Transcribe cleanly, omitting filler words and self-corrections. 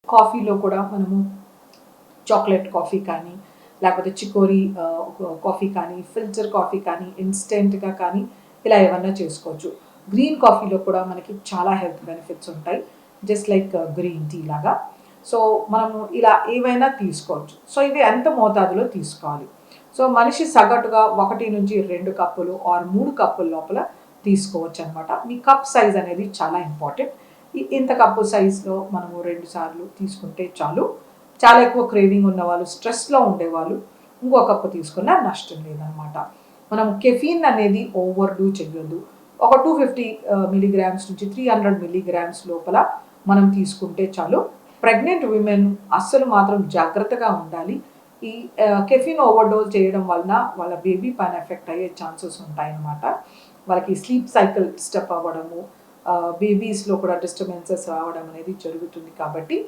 కాఫీలో కూడా మనము చాక్లెట్ కాఫీ కానీ, లేకపోతే చికోరీ కాఫీ కానీ, ఫిల్టర్ కాఫీ కానీ, ఇన్స్టెంట్‌గా కానీ ఇలా ఏమన్నా చేసుకోవచ్చు. గ్రీన్ కాఫీలో కూడా మనకి చాలా హెల్త్ బెనిఫిట్స్ ఉంటాయి. జస్ట్ లైక్ గ్రీన్ టీ లాగా. సో, మనము ఇలా ఏవైనా తీసుకోవచ్చు. సో, ఇవి ఎంత మోతాదులో తీసుకోవాలి. సో, మనిషి సగటుగా 1-2 కప్పులు ఆర్ 3 కప్పుల లోపల తీసుకోవచ్చనమాట. మీ కప్ సైజ్ అనేది చాలా ఇంపార్టెంట్. ఇంత కప్పు సైజ్‌లో మనము 2 సార్లు తీసుకుంటే చాలు. చాలా ఎక్కువ క్రేవింగ్ ఉన్నవాళ్ళు, స్ట్రెస్‌లో ఉండేవాళ్ళు ఇంకో కప్పు తీసుకున్నా నష్టం లేదనమాట. మనం కెఫీన్ అనేది ఓవర్‌డూ చెయ్యొద్దు. ఒక 250 మిల్లీగ్రామ్స్ నుంచి 300 మిల్లీగ్రామ్స్ లోపల మనం తీసుకుంటే చాలు. ప్రెగ్నెంట్ విమెన్ అస్సలు మాత్రం జాగ్రత్తగా ఉండాలి. ఈ కెఫీన్ ఓవర్‌డోస్ చేయడం వలన వాళ్ళ బేబీ పైన ఎఫెక్ట్ అయ్యే ఛాన్సెస్ ఉంటాయన్నమాట. వాళ్ళకి స్లీప్ సైకిల్ డిస్టర్బ్ అవ్వడము, బేబీస్‌లో కూడా డిస్టర్బెన్సెస్ రావడం అనేది జరుగుతుంది కాబట్టి